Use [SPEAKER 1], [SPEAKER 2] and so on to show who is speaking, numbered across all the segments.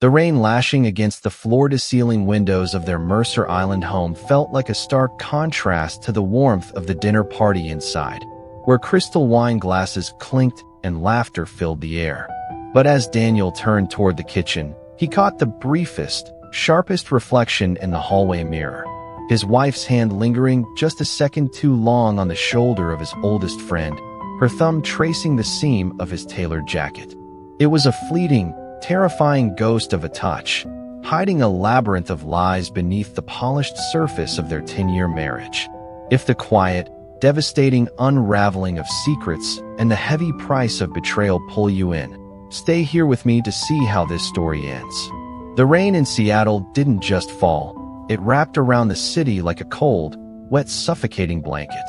[SPEAKER 1] The rain lashing against the floor-to-ceiling windows of their Mercer Island home felt like a stark contrast to the warmth of the dinner party inside, where crystal wine glasses clinked and laughter filled the air. But as Daniel turned toward the kitchen, he caught the briefest, sharpest reflection in the hallway mirror. His wife's hand lingering just a second too long on the shoulder of his oldest friend, her thumb tracing the seam of his tailored jacket. It was a fleeting, terrifying ghost of a touch, hiding a labyrinth of lies beneath the polished surface of their 10-year marriage. If the quiet, devastating unraveling of secrets and the heavy price of betrayal pull you in, stay here with me to see how this story ends. The rain in Seattle didn't just fall. It wrapped around the city like a cold, wet, suffocating blanket.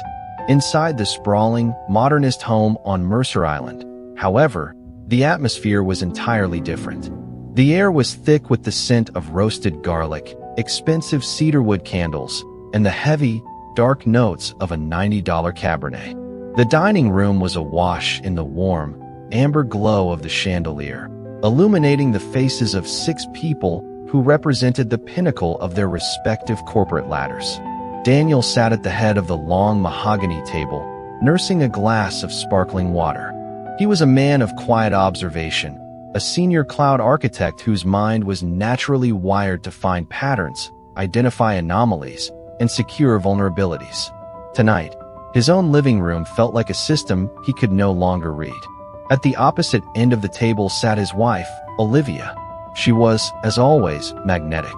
[SPEAKER 1] Inside the sprawling, modernist home on Mercer Island, however, the atmosphere was entirely different. The air was thick with the scent of roasted garlic, expensive cedarwood candles, and the heavy, dark notes of a $90 Cabernet. The dining room was awash in the warm, amber glow of the chandelier, illuminating the faces of 6 people who represented the pinnacle of their respective corporate ladders. Daniel sat at the head of the long mahogany table, nursing a glass of sparkling water. He was a man of quiet observation, a senior cloud architect whose mind was naturally wired to find patterns, identify anomalies, and secure vulnerabilities. Tonight, his own living room felt like a system he could no longer read. At the opposite end of the table sat his wife, Olivia. She was, as always, magnetic.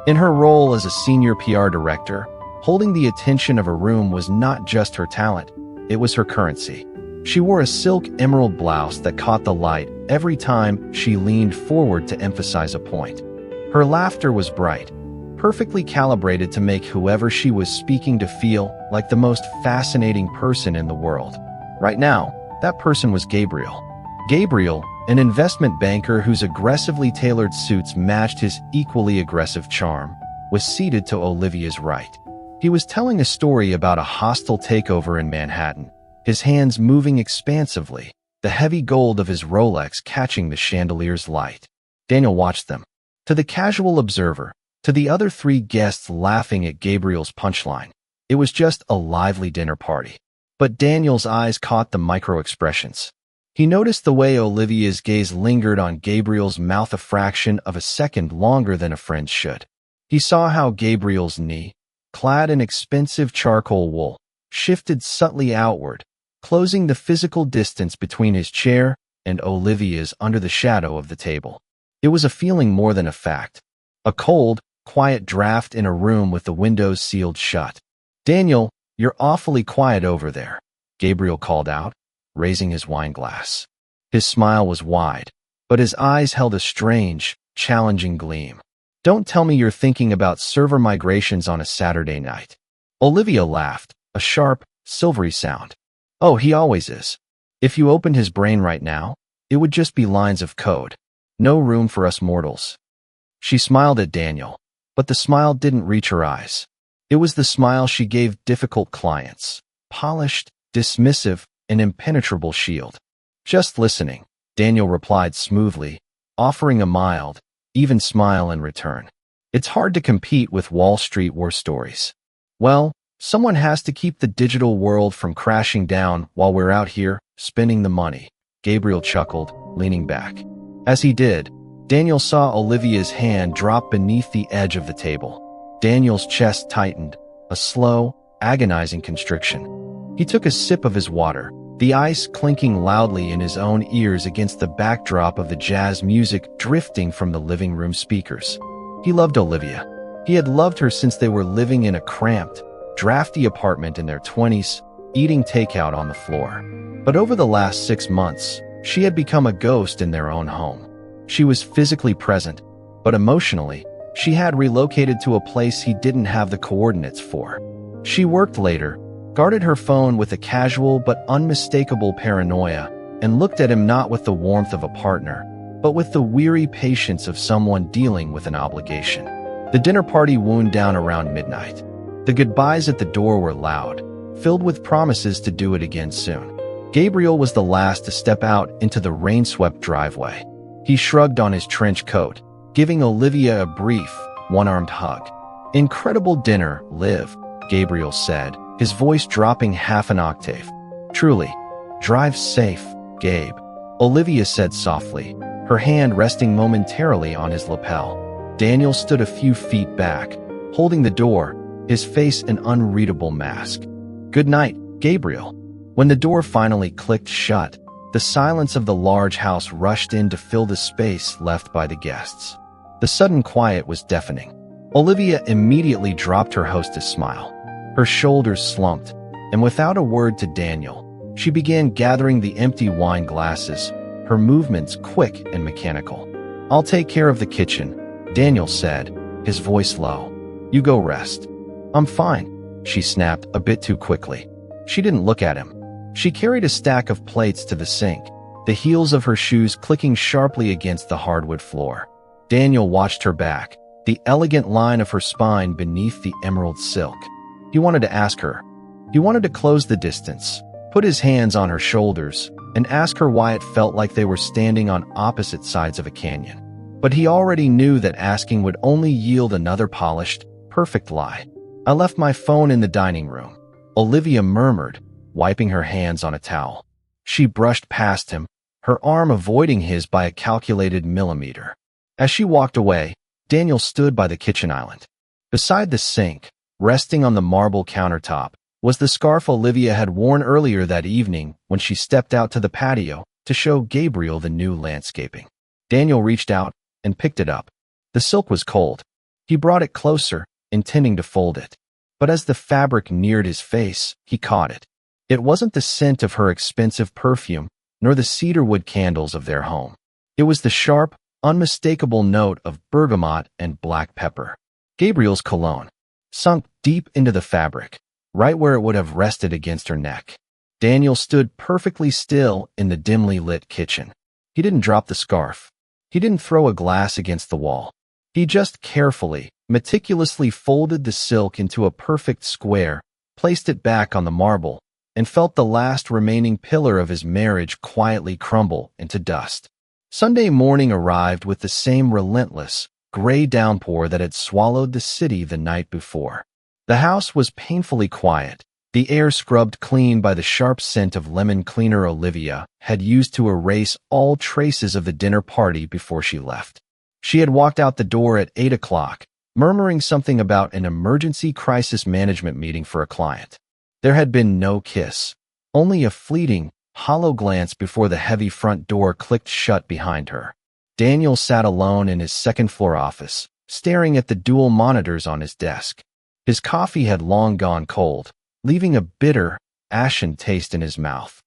[SPEAKER 1] In her role as a senior PR director, holding the attention of a room was not just her talent, it was her currency. She wore a silk emerald blouse that caught the light every time she leaned forward to emphasize a point. Her laughter was bright, perfectly calibrated to make whoever she was speaking to feel like the most fascinating person in the world. Right now, that person was Gabriel. Gabriel, an investment banker whose aggressively tailored suits matched his equally aggressive charm, was seated to Olivia's right. He was telling a story about a hostile takeover in Manhattan, his hands moving expansively, the heavy gold of his Rolex catching the chandelier's light. Daniel watched them. To the casual observer, to the other 3 guests laughing at Gabriel's punchline, it was just a lively dinner party. But Daniel's eyes caught the micro-expressions. He noticed the way Olivia's gaze lingered on Gabriel's mouth a fraction of a second longer than a friend's should. He saw how Gabriel's knee, clad in expensive charcoal wool, shifted subtly outward, closing the physical distance between his chair and Olivia's under the shadow of the table. It was a feeling more than a fact. A cold, quiet draft in a room with the windows sealed shut. "Daniel, you're awfully quiet over there," Gabriel called out, raising his wine glass. His smile was wide, but his eyes held a strange, challenging gleam. "Don't tell me you're thinking about server migrations on a Saturday night." Olivia laughed, a sharp, silvery sound. "Oh, he always is. If you opened his brain right now, it would just be lines of code. No room for us mortals." She smiled at Daniel, but the smile didn't reach her eyes. It was the smile she gave difficult clients, polished, dismissive, an impenetrable shield. "Just listening," Daniel replied smoothly, offering a mild, even smile in return. "It's hard to compete with Wall Street war stories." "Well, someone has to keep the digital world from crashing down while we're out here spending the money," Gabriel chuckled, leaning back. As he did, Daniel saw Olivia's hand drop beneath the edge of the table. Daniel's chest tightened, a slow, agonizing constriction. He took a sip of his water, the ice clinking loudly in his own ears against the backdrop of the jazz music drifting from the living room speakers. He loved Olivia. He had loved her since they were living in a cramped, drafty apartment in their 20s, eating takeout on the floor. But over the last 6 months, she had become a ghost in their own home. She was physically present, but emotionally, she had relocated to a place he didn't have the coordinates for. She worked later, guarded her phone with a casual but unmistakable paranoia, and looked at him not with the warmth of a partner, but with the weary patience of someone dealing with an obligation. The dinner party wound down around midnight. The goodbyes at the door were loud, filled with promises to do it again soon. Gabriel was the last to step out into the rain-swept driveway. He shrugged on his trench coat, giving Olivia a brief, one-armed hug. "Incredible dinner, Liv," Gabriel said, his voice dropping half an octave. "Truly. Drive safe, Gabe," Olivia said softly, her hand resting momentarily on his lapel. Daniel stood a few feet back, holding the door, his face an unreadable mask. "Good night, Gabriel." When the door finally clicked shut, the silence of the large house rushed in to fill the space left by the guests. The sudden quiet was deafening. Olivia immediately dropped her hostess' smile. Her shoulders slumped, and without a word to Daniel, she began gathering the empty wine glasses, her movements quick and mechanical. "I'll take care of the kitchen," Daniel said, his voice low. "You go rest." "I'm fine," she snapped a bit too quickly. She didn't look at him. She carried a stack of plates to the sink, the heels of her shoes clicking sharply against the hardwood floor. Daniel watched her back, the elegant line of her spine beneath the emerald silk. He wanted to ask her. He wanted to close the distance, put his hands on her shoulders, and ask her why it felt like they were standing on opposite sides of a canyon. But he already knew that asking would only yield another polished, perfect lie. "I left my phone in the dining room," Olivia murmured, wiping her hands on a towel. She brushed past him, her arm avoiding his by a calculated millimeter. As she walked away, Daniel stood by the kitchen island. Beside the sink, resting on the marble countertop, was the scarf Olivia had worn earlier that evening when she stepped out to the patio to show Gabriel the new landscaping. Daniel reached out and picked it up. The silk was cold. He brought it closer, intending to fold it. But as the fabric neared his face, he caught it. It wasn't the scent of her expensive perfume, nor the cedarwood candles of their home. It was the sharp, unmistakable note of bergamot and black pepper. Gabriel's cologne, sunk deep into the fabric, right where it would have rested against her neck. Daniel stood perfectly still in the dimly lit kitchen. He didn't drop the scarf. He didn't throw a glass against the wall. He just carefully, meticulously folded the silk into a perfect square, placed it back on the marble, and felt the last remaining pillar of his marriage quietly crumble into dust. Sunday morning arrived with the same relentless, gray downpour that had swallowed the city the night before. The house was painfully quiet, the air scrubbed clean by the sharp scent of lemon cleaner Olivia had used to erase all traces of the dinner party before she left. She had walked out the door at 8 o'clock, murmuring something about an emergency crisis management meeting for a client. There had been no kiss, only a fleeting, hollow glance before the heavy front door clicked shut behind her. Daniel sat alone in his second-floor office, staring at the dual monitors on his desk. His coffee had long gone cold, leaving a bitter, ashen taste in his mouth.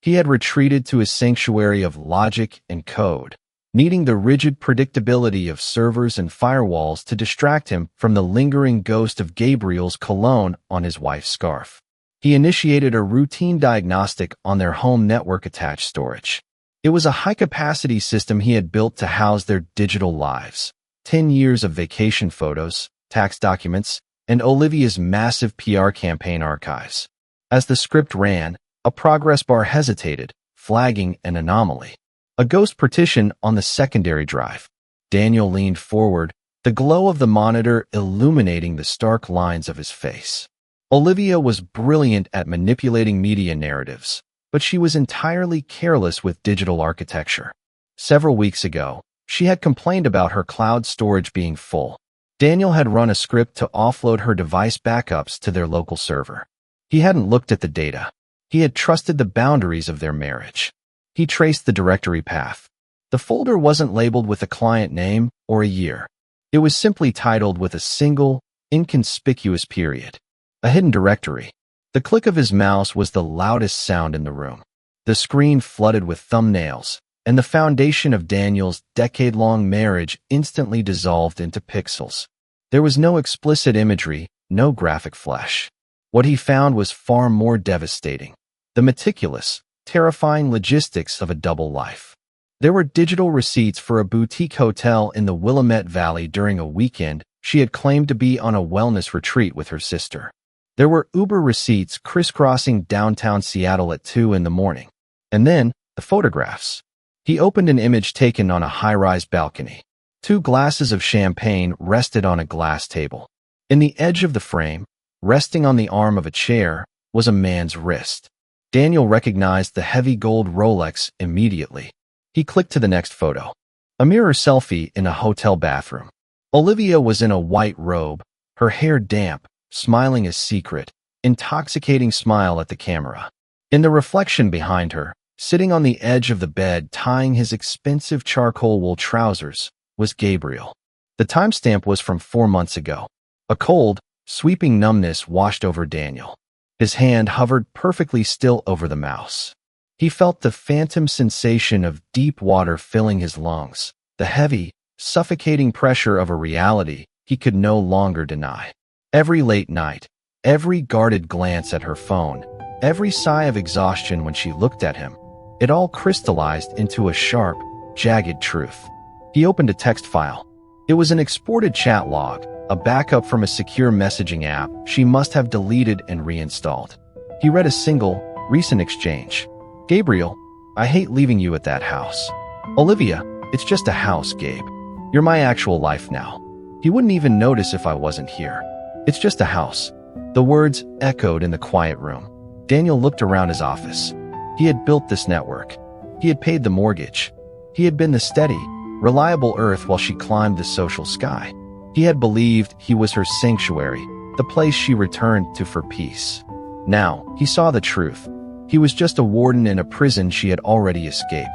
[SPEAKER 1] He had retreated to his sanctuary of logic and code, needing the rigid predictability of servers and firewalls to distract him from the lingering ghost of Gabriel's cologne on his wife's scarf. He initiated a routine diagnostic on their home network-attached storage. It was a high-capacity system he had built to house their digital lives, 10 years of vacation photos, tax documents, and Olivia's massive PR campaign archives. As the script ran, a progress bar hesitated, flagging an anomaly. A ghost partition on the secondary drive. Daniel leaned forward, the glow of the monitor illuminating the stark lines of his face. Olivia was brilliant at manipulating media narratives, but she was entirely careless with digital architecture. Several weeks ago, she had complained about her cloud storage being full. Daniel had run a script to offload her device backups to their local server. He hadn't looked at the data. He had trusted the boundaries of their marriage. He traced the directory path. The folder wasn't labeled with a client name or a year. It was simply titled with a single, inconspicuous period. A hidden directory. The click of his mouse was the loudest sound in the room. The screen flooded with thumbnails, and the foundation of Daniel's decade-long marriage instantly dissolved into pixels. There was no explicit imagery, no graphic flesh. What he found was far more devastating. The meticulous, terrifying logistics of a double life. There were digital receipts for a boutique hotel in the Willamette Valley during a weekend she had claimed to be on a wellness retreat with her sister. There were Uber receipts crisscrossing downtown Seattle at 2 in the morning. And then, the photographs. He opened an image taken on a high-rise balcony. Two glasses of champagne rested on a glass table. In the edge of the frame, resting on the arm of a chair, was a man's wrist. Daniel recognized the heavy gold Rolex immediately. He clicked to the next photo. A mirror selfie in a hotel bathroom. Olivia was in a white robe, her hair damp, smiling a secret, intoxicating smile at the camera. In the reflection behind her, sitting on the edge of the bed tying his expensive charcoal wool trousers, was Gabriel. The timestamp was from 4 months ago. A cold, sweeping numbness washed over Daniel. His hand hovered perfectly still over the mouse. He felt the phantom sensation of deep water filling his lungs, the heavy, suffocating pressure of a reality he could no longer deny. Every late night, every guarded glance at her phone, every sigh of exhaustion when she looked at him, it all crystallized into a sharp, jagged truth. He opened a text file. It was an exported chat log, a backup from a secure messaging app she must have deleted and reinstalled. He read a single, recent exchange. Gabriel, I hate leaving you at that house. Olivia, it's just a house, Gabe. You're my actual life now. He wouldn't even notice if I wasn't here. It's just a house. The words echoed in the quiet room. Daniel looked around his office. He had built this network. He had paid the mortgage. He had been the steady, reliable earth while she climbed the social sky. He had believed he was her sanctuary, the place she returned to for peace. Now, he saw the truth. He was just a warden in a prison she had already escaped.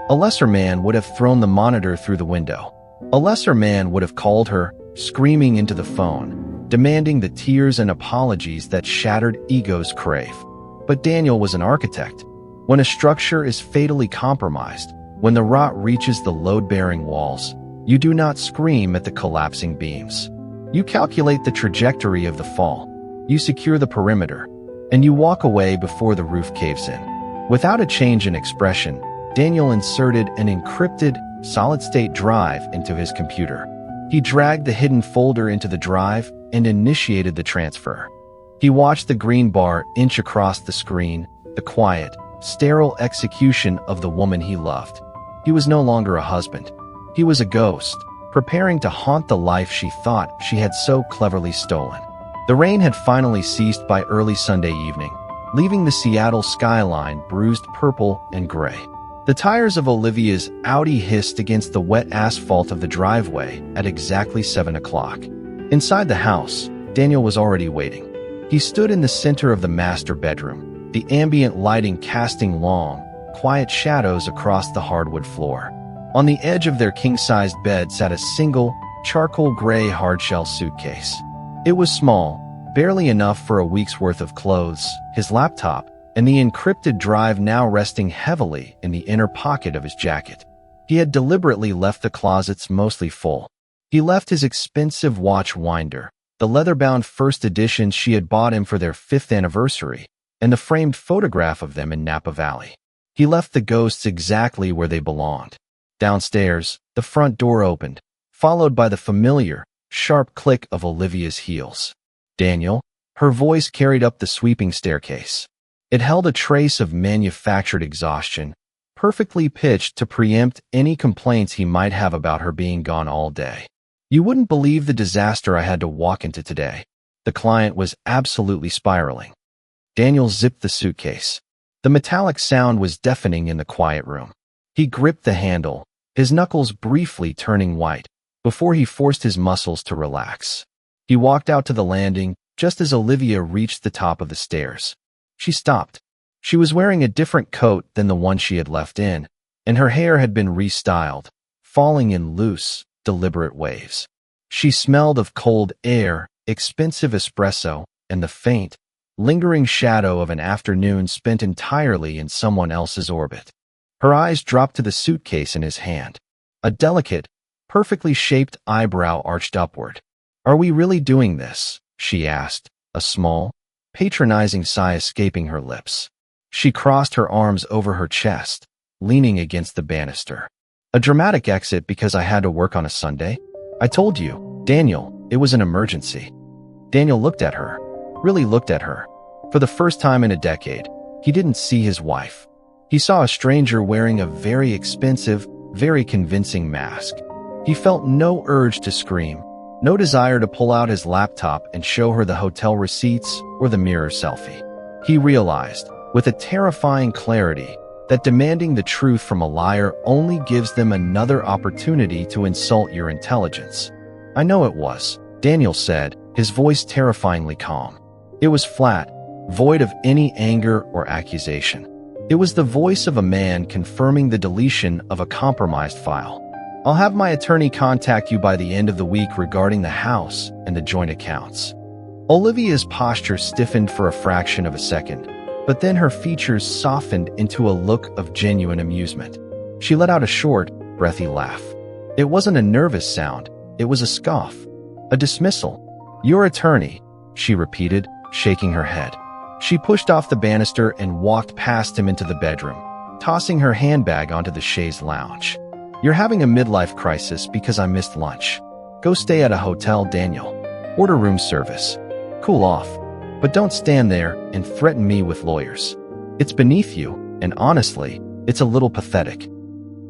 [SPEAKER 1] A lesser man would have thrown the monitor through the window. A lesser man would have called her, screaming into the phone, demanding the tears and apologies that shattered egos crave. But Daniel was an architect. When a structure is fatally compromised, when the rot reaches the load-bearing walls, you do not scream at the collapsing beams. You calculate the trajectory of the fall. You secure the perimeter, and you walk away before the roof caves in. Without a change in expression, Daniel inserted an encrypted, solid-state drive into his computer. He dragged the hidden folder into the drive and initiated the transfer. He watched the green bar inch across the screen, the quiet, sterile execution of the woman he loved. He was no longer a husband. He was a ghost, preparing to haunt the life she thought she had so cleverly stolen. The rain had finally ceased by early Sunday evening, leaving the Seattle skyline bruised purple and gray. The tires of Olivia's Audi hissed against the wet asphalt of the driveway at exactly 7 o'clock. Inside the house, Daniel was already waiting. He stood in the center of the master bedroom, the ambient lighting casting long, quiet shadows across the hardwood floor. On the edge of their king-sized bed sat a single, charcoal gray hardshell suitcase. It was small, barely enough for a week's worth of clothes, his laptop, and the encrypted drive now resting heavily in the inner pocket of his jacket. He had deliberately left the closets mostly full. He left his expensive watch winder, the leather-bound first edition she had bought him for their 5th anniversary, and the framed photograph of them in Napa Valley. He left the ghosts exactly where they belonged. Downstairs, the front door opened, followed by the familiar, sharp click of Olivia's heels. Daniel, her voice carried up the sweeping staircase. It held a trace of manufactured exhaustion, perfectly pitched to preempt any complaints he might have about her being gone all day. You wouldn't believe the disaster I had to walk into today. The client was absolutely spiraling. Daniel zipped the suitcase. The metallic sound was deafening in the quiet room. He gripped the handle, his knuckles briefly turning white, before he forced his muscles to relax. He walked out to the landing just as Olivia reached the top of the stairs. She stopped. She was wearing a different coat than the one she had left in, and her hair had been restyled, falling in loose, deliberate waves. She smelled of cold air, expensive espresso, and the faint, lingering shadow of an afternoon spent entirely in someone else's orbit. Her eyes dropped to the suitcase in his hand. A delicate, perfectly shaped eyebrow arched upward. "Are we really doing this?" she asked, a small, patronizing sigh escaping her lips. She crossed her arms over her chest, leaning against the banister. "A dramatic exit because I had to work on a Sunday? I told you, Daniel, it was an emergency." Daniel looked at her, really looked at her. For the first time in a decade, he didn't see his wife. He saw a stranger wearing a very expensive, very convincing mask. He felt no urge to scream, no desire to pull out his laptop and show her the hotel receipts or the mirror selfie. He realized, with a terrifying clarity, that demanding the truth from a liar only gives them another opportunity to insult your intelligence. "I know it was," Daniel said, his voice terrifyingly calm. It was flat, void of any anger or accusation. It was the voice of a man confirming the deletion of a compromised file. "I'll have my attorney contact you by the end of the week regarding the house and the joint accounts." Olivia's posture stiffened for a fraction of a second, but then her features softened into a look of genuine amusement. She let out a short, breathy laugh. It wasn't a nervous sound, it was a scoff, a dismissal. "Your attorney," she repeated, shaking her head. She pushed off the banister and walked past him into the bedroom, tossing her handbag onto the chaise lounge. "You're having a midlife crisis because I missed lunch. Go stay at a hotel, Daniel. Order room service. Cool off. But don't stand there and threaten me with lawyers. It's beneath you, and honestly, it's a little pathetic."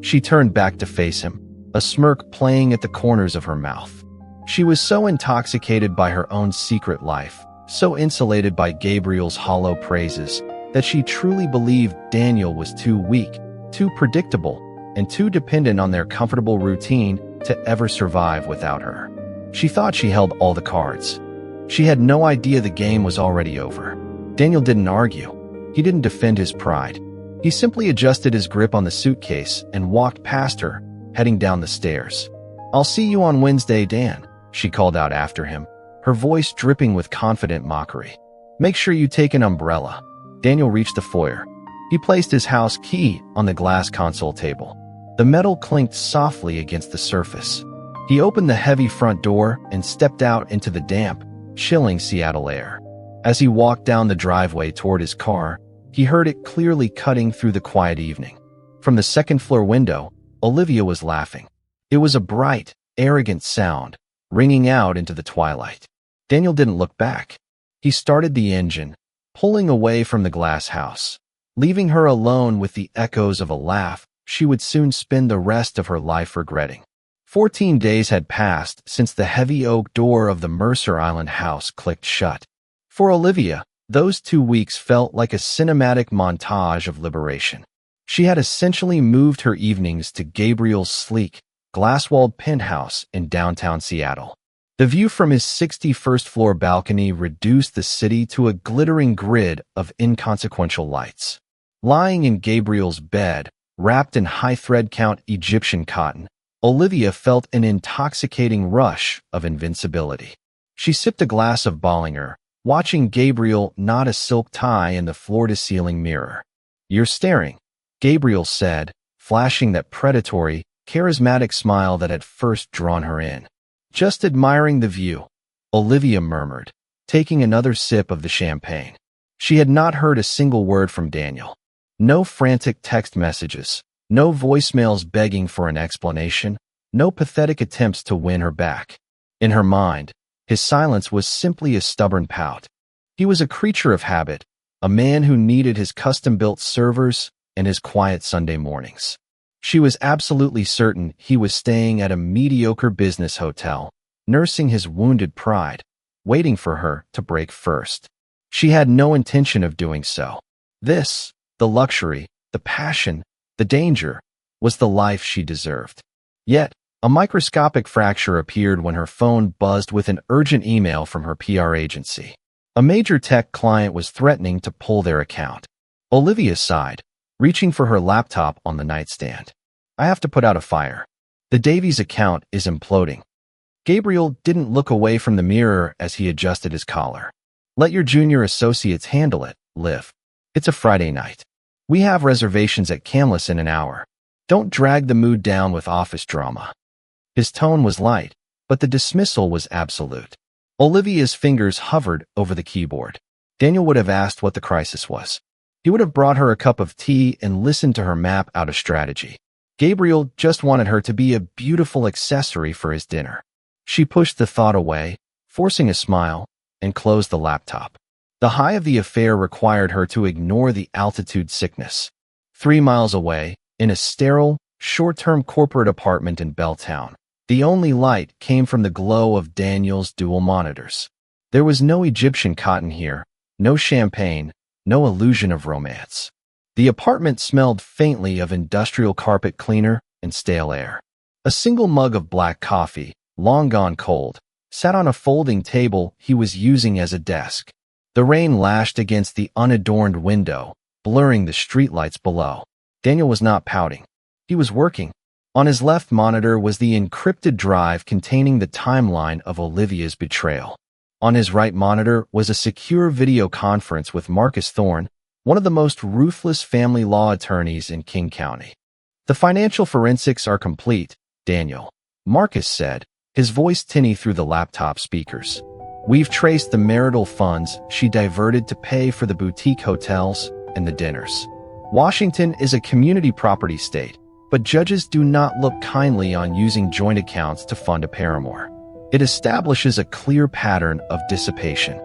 [SPEAKER 1] She turned back to face him, a smirk playing at the corners of her mouth. She was so intoxicated by her own secret life, so insulated by Gabriel's hollow praises, that she truly believed Daniel was too weak, too predictable, and too dependent on their comfortable routine to ever survive without her. She thought she held all the cards. She had no idea the game was already over. Daniel didn't argue. He didn't defend his pride. He simply adjusted his grip on the suitcase and walked past her, heading down the stairs. "I'll see you on Wednesday, Dan," she called out after him, her voice dripping with confident mockery. "Make sure you take an umbrella." Daniel reached the foyer. He placed his house key on the glass console table. The metal clinked softly against the surface. He opened the heavy front door and stepped out into the damp, chilling Seattle air. As he walked down the driveway toward his car, he heard it clearly cutting through the quiet evening. From the second-floor window, Olivia was laughing. It was a bright, arrogant sound, ringing out into the twilight. Daniel didn't look back. He started the engine, pulling away from the glass house, leaving her alone with the echoes of a laugh she would soon spend the rest of her life regretting. 14 days had passed since the heavy oak door of the Mercer Island house clicked shut. For Olivia, those 2 weeks felt like a cinematic montage of liberation. She had essentially moved her evenings to Gabriel's sleek, glass-walled penthouse in downtown Seattle. The view from his 61st-floor balcony reduced the city to a glittering grid of inconsequential lights. Lying in Gabriel's bed, wrapped in high-thread-count Egyptian cotton, Olivia felt an intoxicating rush of invincibility. She sipped a glass of Bollinger, watching Gabriel knot a silk tie in the floor-to-ceiling mirror. "You're staring," Gabriel said, flashing that predatory, charismatic smile that had first drawn her in. "Just admiring the view," Olivia murmured, taking another sip of the champagne. She had not heard a single word from Daniel. No frantic text messages, no voicemails begging for an explanation, no pathetic attempts to win her back. In her mind, his silence was simply a stubborn pout. He was a creature of habit, a man who needed his custom-built servers and his quiet Sunday mornings. She was absolutely certain he was staying at a mediocre business hotel, nursing his wounded pride, waiting for her to break first. She had no intention of doing so. This, the luxury, the passion, the danger, was the life she deserved. Yet, a microscopic fracture appeared when her phone buzzed with an urgent email from her PR agency. A major tech client was threatening to pull their account. Olivia sighed, reaching for her laptop on the nightstand. "I have to put out a fire. The Davies account is imploding." Gabriel didn't look away from the mirror as he adjusted his collar. "Let your junior associates handle it, Liv. It's a Friday night. We have reservations at Camless in an hour. Don't drag the mood down with office drama." His tone was light, but the dismissal was absolute. Olivia's fingers hovered over the keyboard. Daniel would have asked what the crisis was. He would have brought her a cup of tea and listened to her map out a strategy. Gabriel just wanted her to be a beautiful accessory for his dinner. She pushed the thought away, forcing a smile, and closed the laptop. The high of the affair required her to ignore the altitude sickness. 3 miles away, in a sterile, short-term corporate apartment in Belltown, The only light came from the glow of Daniel's dual monitors. There was no Egyptian cotton here, no champagne, no illusion of romance. The apartment smelled faintly of industrial carpet cleaner and stale air. A single mug of black coffee, long gone cold, sat on a folding table he was using as a desk. The rain lashed against the unadorned window, blurring the streetlights below. Daniel was not pouting. He was working. On his left monitor was the encrypted drive containing the timeline of Olivia's betrayal. On his right monitor was a secure video conference with Marcus Thorne, one of the most ruthless family law attorneys in King County. "The financial forensics are complete, Daniel," Marcus said, his voice tinny through the laptop speakers. "We've traced the marital funds she diverted to pay for the boutique hotels and the dinners. Washington is a community property state, but judges do not look kindly on using joint accounts to fund a paramour. It establishes a clear pattern of dissipation."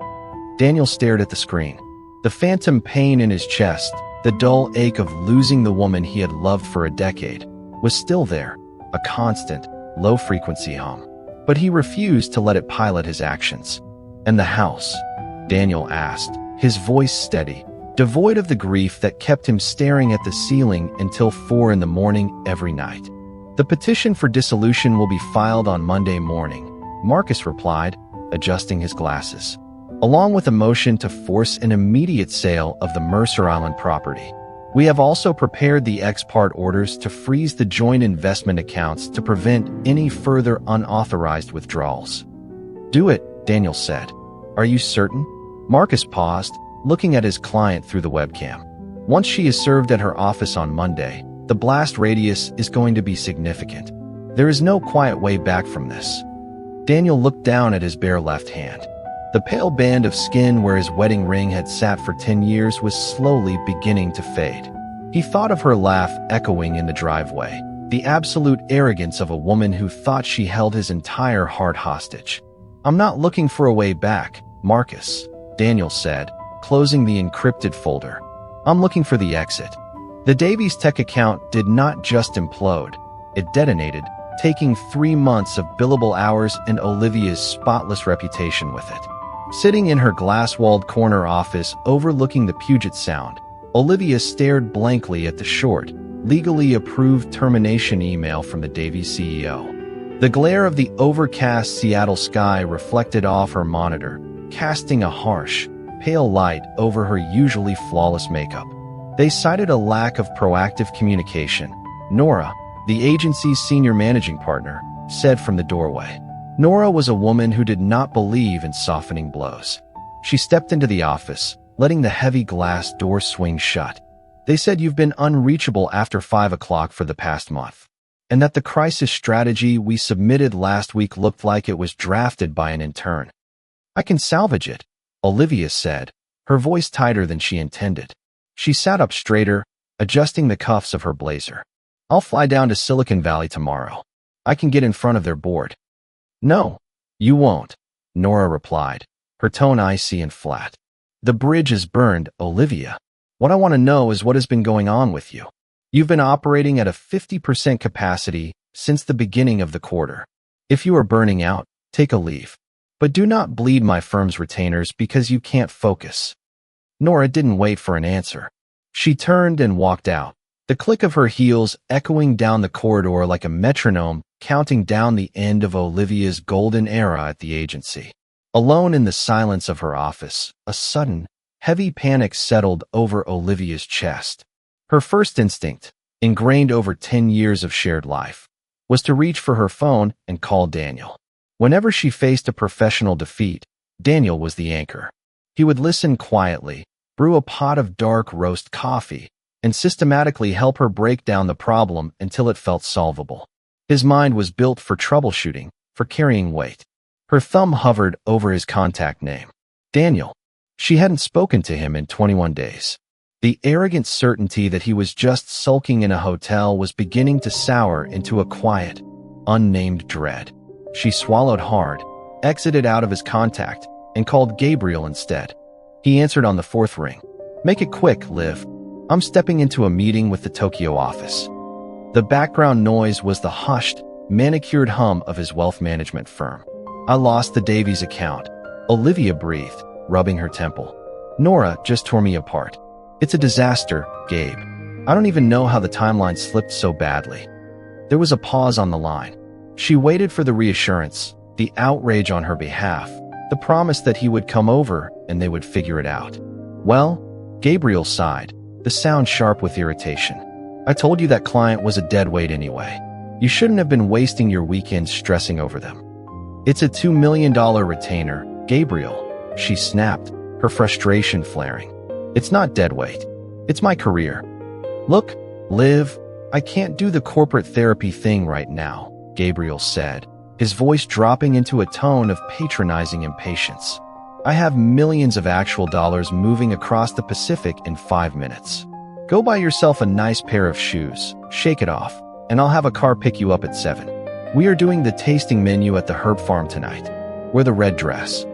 [SPEAKER 1] Daniel stared at the screen. The phantom pain in his chest, the dull ache of losing the woman he had loved for a decade, was still there, a constant, low-frequency hum. But he refused to let it pilot his actions. "And the house?" Daniel asked, his voice steady, devoid of the grief that kept him staring at the ceiling until 4 in the morning every night. "The petition for dissolution will be filed on Monday morning," Marcus replied, adjusting his glasses, "along with a motion to force an immediate sale of the Mercer Island property. We have also prepared the ex parte orders to freeze the joint investment accounts to prevent any further unauthorized withdrawals." "Do it," Daniel said. "Are you certain?" Marcus paused, looking at his client through the webcam. "Once she is served at her office on Monday, the blast radius is going to be significant. There is no quiet way back from this." Daniel looked down at his bare left hand. The pale band of skin where his wedding ring had sat for 10 years was slowly beginning to fade. He thought of her laugh echoing in the driveway, the absolute arrogance of a woman who thought she held his entire heart hostage. "I'm not looking for a way back, Marcus," Daniel said, closing the encrypted folder. "I'm looking for the exit." The Davies Tech account did not just implode. It detonated, taking 3 months of billable hours and Olivia's spotless reputation with it. Sitting in her glass-walled corner office overlooking the Puget Sound, Olivia stared blankly at the short, legally approved termination email from the Davies CEO. The glare of the overcast Seattle sky reflected off her monitor, casting a harsh, pale light over her usually flawless makeup. They cited a lack of proactive communication. Nora, the agency's senior managing partner, said from the doorway. Nora was a woman who did not believe in softening blows. She stepped into the office, letting the heavy glass door swing shut. "They said you've been unreachable after 5 o'clock for the past month, and that the crisis strategy we submitted last week looked like it was drafted by an intern." "I can salvage it," Olivia said, her voice tighter than she intended. She sat up straighter, adjusting the cuffs of her blazer. "I'll fly down to Silicon Valley tomorrow. I can get in front of their board." "No, you won't," Nora replied, her tone icy and flat. "The bridge is burned, Olivia. What I want to know is what has been going on with you. You've been operating at a 50% capacity since the beginning of the quarter. If you are burning out, take a leave. But do not bleed my firm's retainers because you can't focus." Nora didn't wait for an answer. She turned and walked out, the click of her heels echoing down the corridor like a metronome counting down the end of Olivia's golden era at the agency. Alone in the silence of her office, a sudden, heavy panic settled over Olivia's chest. Her first instinct, ingrained over 10 years of shared life, was to reach for her phone and call Daniel. Whenever she faced a professional defeat, Daniel was the anchor. He would listen quietly, brew a pot of dark roast coffee, and systematically help her break down the problem until it felt solvable. His mind was built for troubleshooting, for carrying weight. Her thumb hovered over his contact name. Daniel. She hadn't spoken to him in 21 days. The arrogant certainty that he was just sulking in a hotel was beginning to sour into a quiet, unnamed dread. She swallowed hard, exited out of his contact, and called Gabriel instead. He answered on the 4th ring. "Make it quick, Liv. I'm stepping into a meeting with the Tokyo office." The background noise was the hushed, manicured hum of his wealth management firm. "I lost the Davies account," Olivia breathed, rubbing her temple. "Nora just tore me apart. It's a disaster, Gabe. I don't even know how the timeline slipped so badly." There was a pause on the line. She waited for the reassurance, the outrage on her behalf, the promise that he would come over and they would figure it out. "Well," Gabriel sighed, the sound sharp with irritation, "I told you that client was a deadweight anyway. You shouldn't have been wasting your weekends stressing over them." "It's a $2 million retainer, Gabriel," she snapped, her frustration flaring. "It's not deadweight. It's my career. Look, Liv, I can't do the corporate therapy thing right now," Gabriel said, his voice dropping into a tone of patronizing impatience. "I have millions of actual dollars moving across the Pacific in 5 minutes. Go buy yourself a nice pair of shoes, shake it off, and I'll have a car pick you up at 7. We are doing the tasting menu at the Herb Farm tonight. Wear the red dress."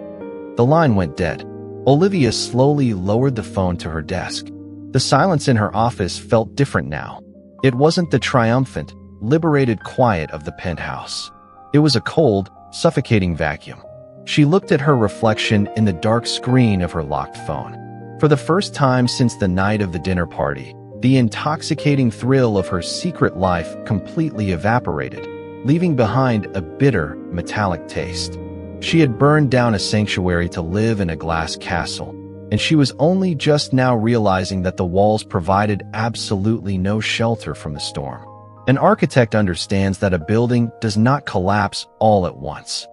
[SPEAKER 1] The line went dead. Olivia slowly lowered the phone to her desk. The silence in her office felt different now. It wasn't the triumphant, liberated quiet of the penthouse. It was a cold, suffocating vacuum. She looked at her reflection in the dark screen of her locked phone. For the first time since the night of the dinner party, the intoxicating thrill of her secret life completely evaporated, leaving behind a bitter, metallic taste. She had burned down a sanctuary to live in a glass castle, and she was only just now realizing that the walls provided absolutely no shelter from the storm. An architect understands that a building does not collapse all at once.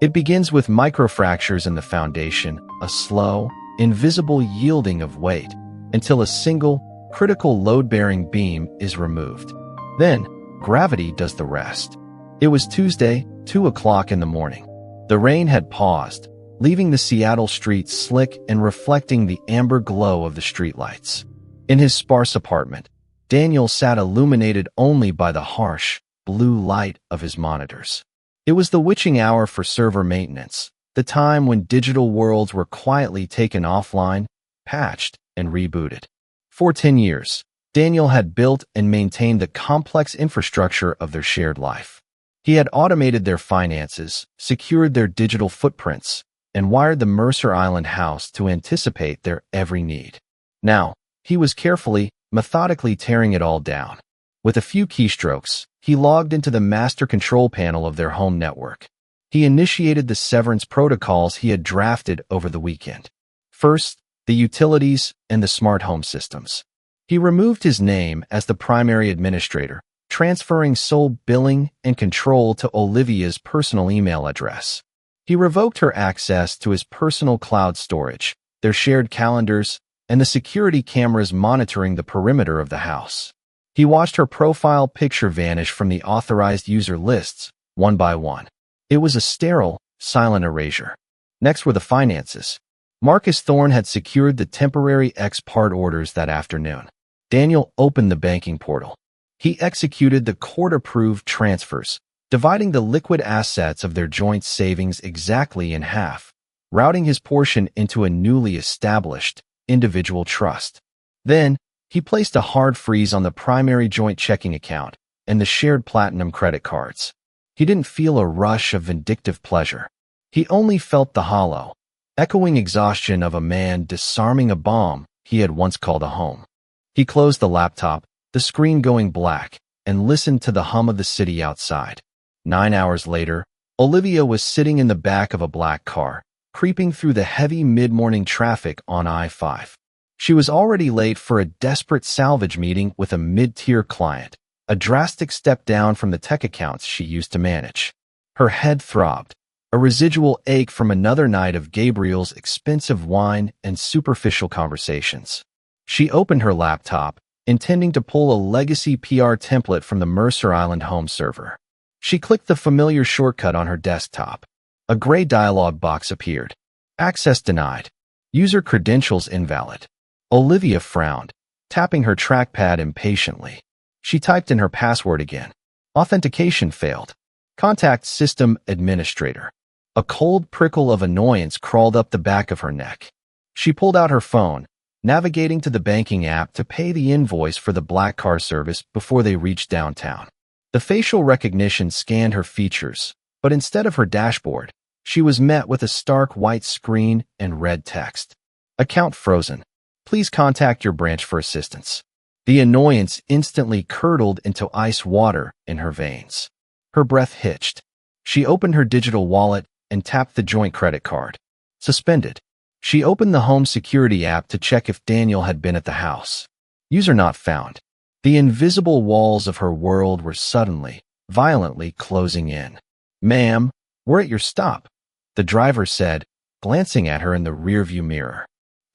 [SPEAKER 1] It begins with microfractures in the foundation, a slow, invisible yielding of weight, until a single, critical load-bearing beam is removed. Then, gravity does the rest. It was Tuesday, 2 o'clock in the morning. The rain had paused, leaving the Seattle streets slick and reflecting the amber glow of the streetlights. In his sparse apartment, Daniel sat illuminated only by the harsh, blue light of his monitors. It was the witching hour for server maintenance, the time when digital worlds were quietly taken offline, patched, and rebooted. For 10 years, Daniel had built and maintained the complex infrastructure of their shared life. He had automated their finances, secured their digital footprints, and wired the Mercer Island house to anticipate their every need. Now, he was carefully, methodically tearing it all down. With a few keystrokes, he logged into the master control panel of their home network. He initiated the severance protocols he had drafted over the weekend. First, the utilities and the smart home systems. He removed his name as the primary administrator, transferring sole billing and control to Olivia's personal email address. He revoked her access to his personal cloud storage, their shared calendars, and the security cameras monitoring the perimeter of the house. He watched her profile picture vanish from the authorized user lists, one by one. It was a sterile, silent erasure. Next were the finances. Marcus Thorne had secured the temporary ex-part orders that afternoon. Daniel opened the banking portal. He executed the court-approved transfers, dividing the liquid assets of their joint savings exactly in half, routing his portion into a newly established, individual trust. Then, he placed a hard freeze on the primary joint checking account and the shared platinum credit cards. He didn't feel a rush of vindictive pleasure. He only felt the hollow, echoing exhaustion of a man disarming a bomb he had once called a home. He closed the laptop, the screen going black, and listened to the hum of the city outside. 9 hours later, Olivia was sitting in the back of a black car, creeping through the heavy mid-morning traffic on I-5. She was already late for a desperate salvage meeting with a mid-tier client, a drastic step down from the tech accounts she used to manage. Her head throbbed, a residual ache from another night of Gabriel's expensive wine and superficial conversations. She opened her laptop, intending to pull a legacy PR template from the Mercer Island home server. She clicked the familiar shortcut on her desktop. A gray dialog box appeared. Access denied. User credentials invalid. Olivia frowned, tapping her trackpad impatiently. She typed in her password again. Authentication failed. Contact system administrator. A cold prickle of annoyance crawled up the back of her neck. She pulled out her phone, navigating to the banking app to pay the invoice for the black car service before they reached downtown. The facial recognition scanned her features, but instead of her dashboard, she was met with a stark white screen and red text. Account frozen. Please contact your branch for assistance. The annoyance instantly curdled into ice water in her veins. Her breath hitched. She opened her digital wallet and tapped the joint credit card. Suspended. She opened the home security app to check if Daniel had been at the house. User not found. The invisible walls of her world were suddenly, violently closing in. Ma'am, we're at your stop, the driver said, glancing at her in the rearview mirror.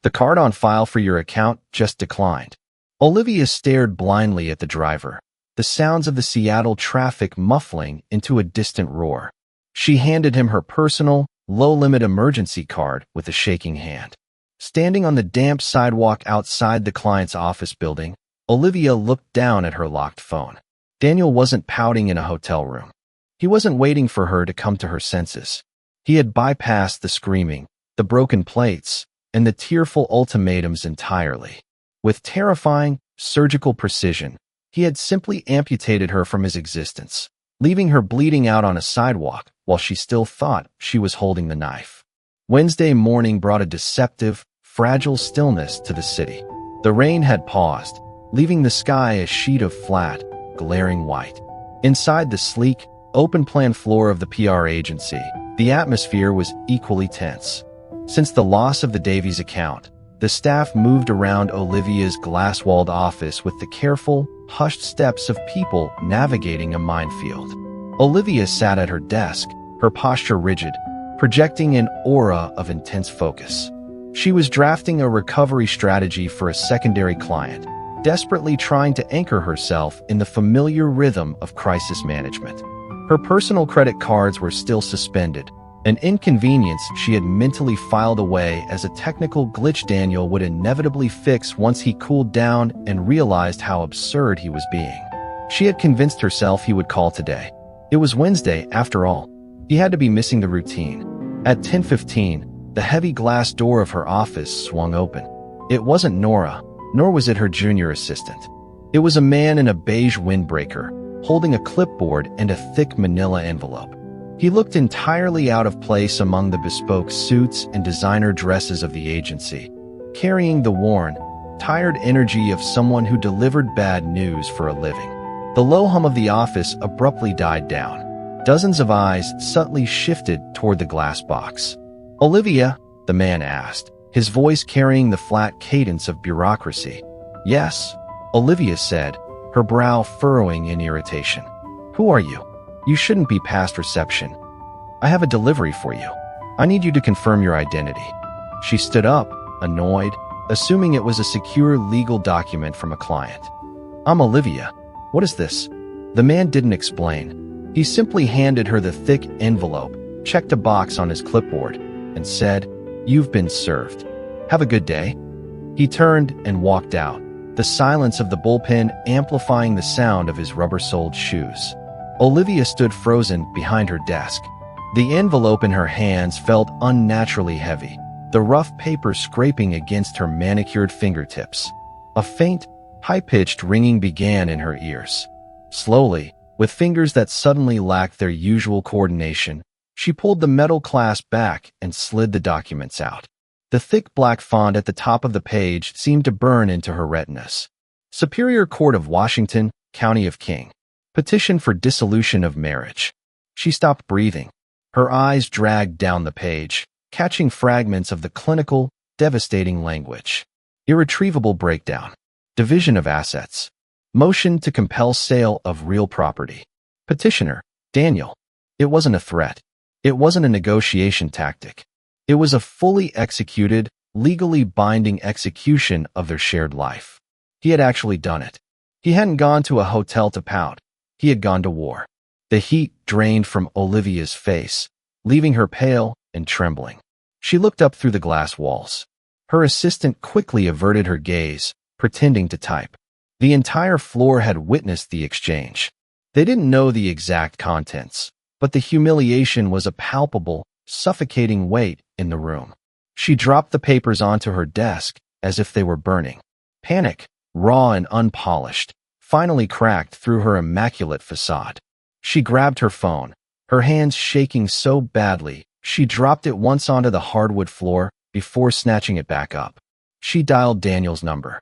[SPEAKER 1] The card on file for your account just declined. Olivia stared blindly at the driver, the sounds of the Seattle traffic muffling into a distant roar. She handed him her personal, low-limit emergency card with a shaking hand. Standing on the damp sidewalk outside the client's office building, Olivia looked down at her locked phone. Daniel wasn't pouting in a hotel room. He wasn't waiting for her to come to her senses. He had bypassed the screaming, the broken plates, and the tearful ultimatums entirely. With terrifying, surgical precision, he had simply amputated her from his existence, leaving her bleeding out on a sidewalk while she still thought she was holding the knife. Wednesday morning brought a deceptive, fragile stillness to the city. The rain had paused, leaving the sky a sheet of flat, glaring white. Inside the sleek, open-plan floor of the PR agency, the atmosphere was equally tense. Since the loss of the Davies account, the staff moved around Olivia's glass-walled office with the careful, hushed steps of people navigating a minefield. Olivia sat at her desk, her posture rigid, projecting an aura of intense focus. She was drafting a recovery strategy for a secondary client, desperately trying to anchor herself in the familiar rhythm of crisis management. Her personal credit cards were still suspended, an inconvenience she had mentally filed away as a technical glitch Daniel would inevitably fix once he cooled down and realized how absurd he was being. She had convinced herself he would call today. It was Wednesday, after all. He had to be missing the routine. At 10:15, the heavy glass door of her office swung open. It wasn't Nora, nor was it her junior assistant. It was a man in a beige windbreaker, holding a clipboard and a thick manila envelope. He looked entirely out of place among the bespoke suits and designer dresses of the agency, carrying the worn, tired energy of someone who delivered bad news for a living. The low hum of the office abruptly died down. Dozens of eyes subtly shifted toward the glass box. "Olivia?" the man asked, his voice carrying the flat cadence of bureaucracy. "Yes," Olivia said, her brow furrowing in irritation. "Who are you? You shouldn't be past reception. I have a delivery for you. I need you to confirm your identity." She stood up, annoyed, assuming it was a secure legal document from a client. "I'm Olivia. What is this?" The man didn't explain. He simply handed her the thick envelope, checked a box on his clipboard, and said, "You've been served. Have a good day." He turned and walked out, the silence of the bullpen amplifying the sound of his rubber-soled shoes. Olivia stood frozen behind her desk. The envelope in her hands felt unnaturally heavy, the rough paper scraping against her manicured fingertips. A faint, high-pitched ringing began in her ears. Slowly, with fingers that suddenly lacked their usual coordination, she pulled the metal clasp back and slid the documents out. The thick black font at the top of the page seemed to burn into her retinas. Superior Court of Washington, County of King. Petition for dissolution of marriage. She stopped breathing. Her eyes dragged down the page, catching fragments of the clinical, devastating language. Irretrievable breakdown. Division of assets. Motion to compel sale of real property. Petitioner, Daniel. It wasn't a threat. It wasn't a negotiation tactic. It was a fully executed, legally binding execution of their shared life. He had actually done it. He hadn't gone to a hotel to pout. He had gone to war. The heat drained from Olivia's face, leaving her pale and trembling. She looked up through the glass walls. Her assistant quickly averted her gaze, pretending to type. The entire floor had witnessed the exchange. They didn't know the exact contents, but the humiliation was a palpable, suffocating weight in the room. She dropped the papers onto her desk as if they were burning. Panic, raw and unpolished, finally cracked through her immaculate facade. She grabbed her phone, her hands shaking so badly she dropped it once onto the hardwood floor before snatching it back up. She dialed Daniel's number.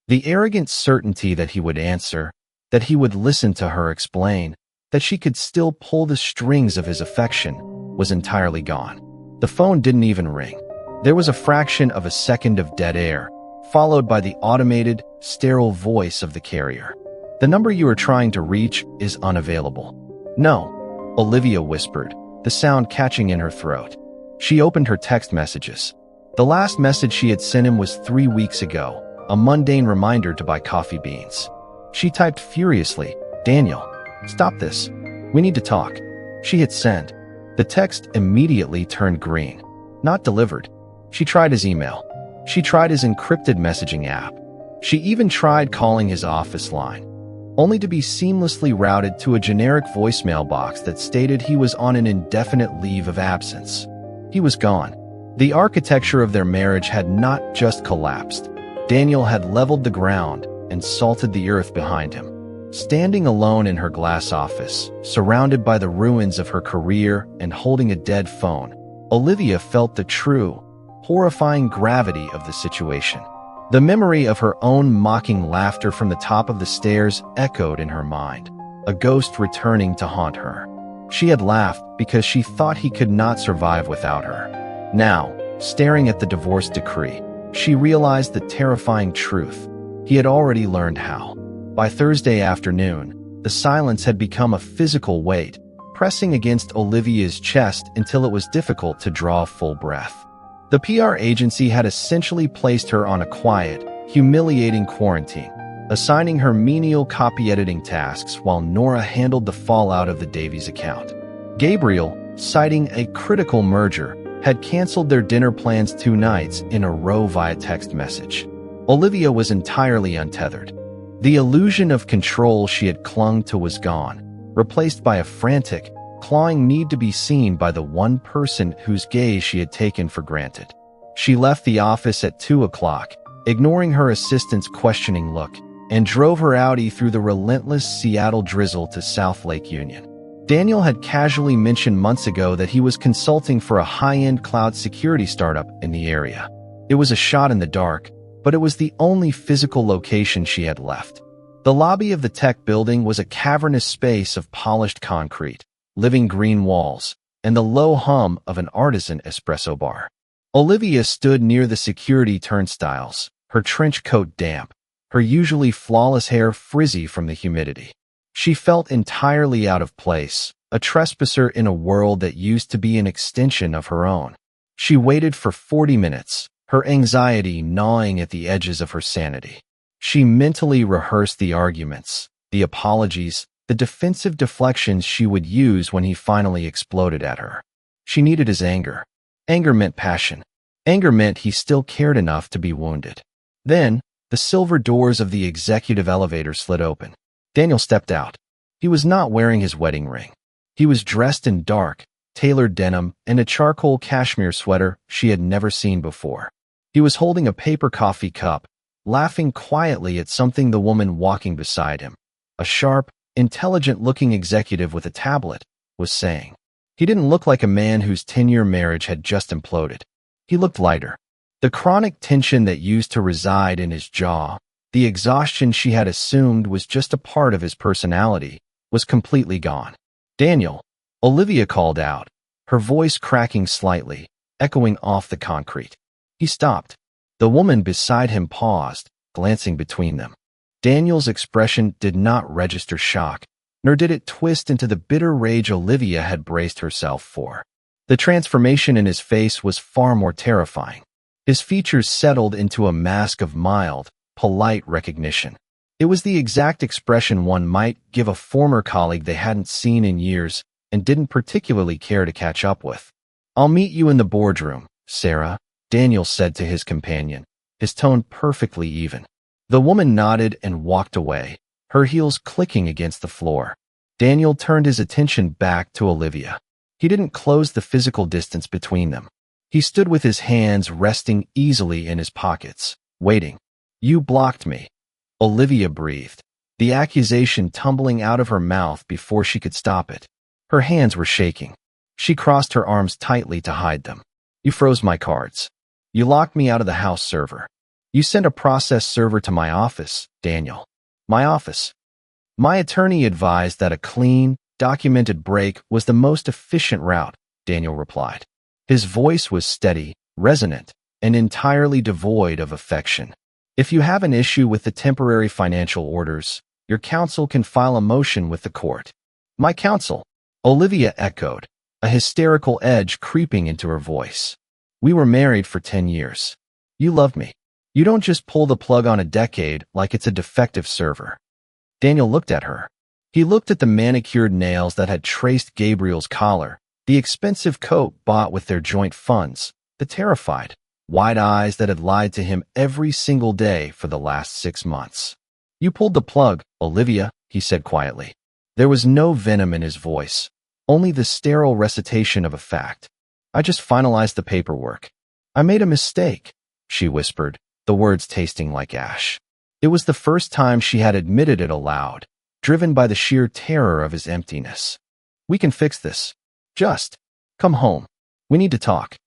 [SPEAKER 1] The arrogant certainty that he would answer, that he would listen to her explain, that she could still pull the strings of his affection, was entirely gone. The phone didn't even ring. There was a fraction of a second of dead air, followed by the automated, sterile voice of the carrier. "The number you are trying to reach is unavailable." "No," Olivia whispered, the sound catching in her throat. She opened her text messages. The last message she had sent him was 3 weeks ago, a mundane reminder to buy coffee beans. She typed furiously, "Daniel, stop this. We need to talk." She hit send. The text immediately turned green. Not delivered. She tried his email. She tried his encrypted messaging app. She even tried calling his office line, only to be seamlessly routed to a generic voicemail box that stated he was on an indefinite leave of absence. He was gone. The architecture of their marriage had not just collapsed. Daniel had leveled the ground and salted the earth behind him. Standing alone in her glass office, surrounded by the ruins of her career and holding a dead phone, Olivia felt the true, horrifying gravity of the situation. The memory of her own mocking laughter from the top of the stairs echoed in her mind, a ghost returning to haunt her. She had laughed because she thought he could not survive without her. Now, staring at the divorce decree, she realized the terrifying truth. He had already learned how. By Thursday afternoon, the silence had become a physical weight, pressing against Olivia's chest until it was difficult to draw a full breath. The PR agency had essentially placed her on a quiet, humiliating quarantine, assigning her menial copy editing tasks while Nora handled the fallout of the Davies account. Gabriel, citing a critical merger, had canceled their dinner plans 2 nights in a row via text message. Olivia was entirely untethered. The illusion of control she had clung to was gone, replaced by a frantic, clawing need to be seen by the one person whose gaze she had taken for granted. She left the office at 2 o'clock, ignoring her assistant's questioning look, and drove her Audi through the relentless Seattle drizzle to South Lake Union. Daniel had casually mentioned months ago that he was consulting for a high-end cloud security startup in the area. It was a shot in the dark, but it was the only physical location she had left. The lobby of the tech building was a cavernous space of polished concrete, living green walls, and the low hum of an artisan espresso bar. Olivia stood near the security turnstiles, her trench coat damp, her usually flawless hair frizzy from the humidity. She felt entirely out of place, a trespasser in a world that used to be an extension of her own. She waited for 40 minutes, her anxiety gnawing at the edges of her sanity. She mentally rehearsed the arguments, the apologies, the defensive deflections she would use when he finally exploded at her. She needed his anger. Anger meant passion. Anger meant he still cared enough to be wounded. Then, the silver doors of the executive elevator slid open. Daniel stepped out. He was not wearing his wedding ring. He was dressed in dark, tailored denim and a charcoal cashmere sweater she had never seen before. He was holding a paper coffee cup, laughing quietly at something the woman walking beside him, a sharp, intelligent-looking executive with a tablet, was saying. He didn't look like a man whose 10-year marriage had just imploded. He looked lighter. The chronic tension that used to reside in his jaw, the exhaustion she had assumed was just a part of his personality, was completely gone. "Daniel," Olivia called out, her voice cracking slightly, echoing off the concrete. He stopped. The woman beside him paused, glancing between them. Daniel's expression did not register shock, nor did it twist into the bitter rage Olivia had braced herself for. The transformation in his face was far more terrifying. His features settled into a mask of mild, polite recognition. It was the exact expression one might give a former colleague they hadn't seen in years and didn't particularly care to catch up with. "I'll meet you in the boardroom, Sarah," Daniel said to his companion, his tone perfectly even. The woman nodded and walked away, her heels clicking against the floor. Daniel turned his attention back to Olivia. He didn't close the physical distance between them. He stood with his hands resting easily in his pockets, waiting. "You blocked me," Olivia breathed. the accusation tumbling out of her mouth before she could stop it. Her hands were shaking. She crossed her arms tightly to hide them. You froze my cards. You locked me out of the house server. You sent a process server to my office, Daniel. My office. My attorney advised that a clean, documented break was the most efficient route, Daniel replied. His voice was steady, resonant, and entirely devoid of affection. If you have an issue with the temporary financial orders, your counsel can file a motion with the court. My counsel, Olivia echoed, a hysterical edge creeping into her voice. We were married for 10 years. You love me. You don't just pull the plug on a decade like it's a defective server. Daniel looked at her. He looked at the manicured nails that had traced Gabriel's collar, the expensive coat bought with their joint funds, the terrified, wide eyes that had lied to him every single day for the last 6 months. You pulled the plug, Olivia, he said quietly. There was no venom in his voice, only the sterile recitation of a fact. I just finalized the paperwork. I made a mistake, she whispered, the words tasting like ash. It was the first time she had admitted it aloud, driven by the sheer terror of his emptiness. We can fix this. Just come home. We need to talk.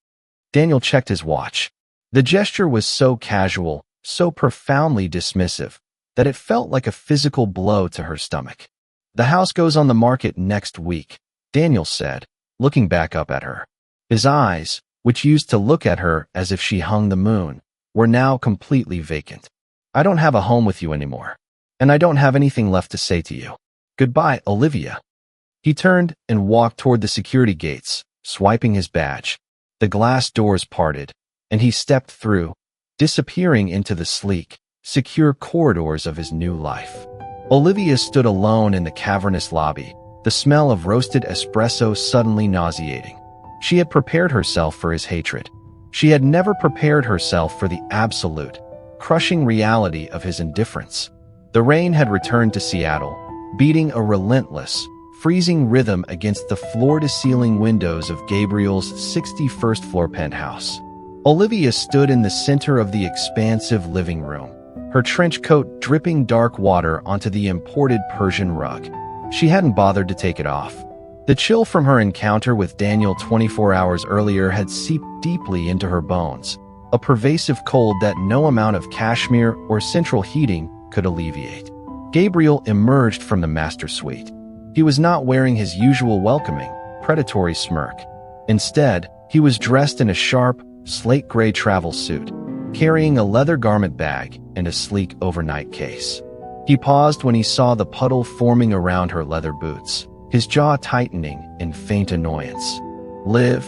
[SPEAKER 1] Daniel checked his watch. The gesture was so casual, so profoundly dismissive, that it felt like a physical blow to her stomach. The house goes on the market next week, Daniel said, looking back up at her. His eyes, which used to look at her as if she hung the moon, were now completely vacant. I don't have a home with you anymore, and I don't have anything left to say to you. Goodbye, Olivia. He turned and walked toward the security gates, swiping his badge. The glass doors parted, and he stepped through, disappearing into the sleek, secure corridors of his new life. Olivia stood alone in the cavernous lobby, the smell of roasted espresso suddenly nauseating. She had prepared herself for his hatred. She had never prepared herself for the absolute, crushing reality of his indifference. The rain had returned to Seattle, beating a relentless, freezing rhythm against the floor-to-ceiling windows of Gabriel's 61st floor penthouse. Olivia stood in the center of the expansive living room, her trench coat dripping dark water onto the imported Persian rug. She hadn't bothered to take it off. The chill from her encounter with Daniel 24 hours earlier had seeped deeply into her bones, a pervasive cold that no amount of cashmere or central heating could alleviate. Gabriel emerged from the master suite. He was not wearing his usual welcoming, predatory smirk. Instead, he was dressed in a sharp, slate-gray travel suit, carrying a leather garment bag and a sleek overnight case. He paused when he saw the puddle forming around her leather boots, his jaw tightening in faint annoyance. Liv,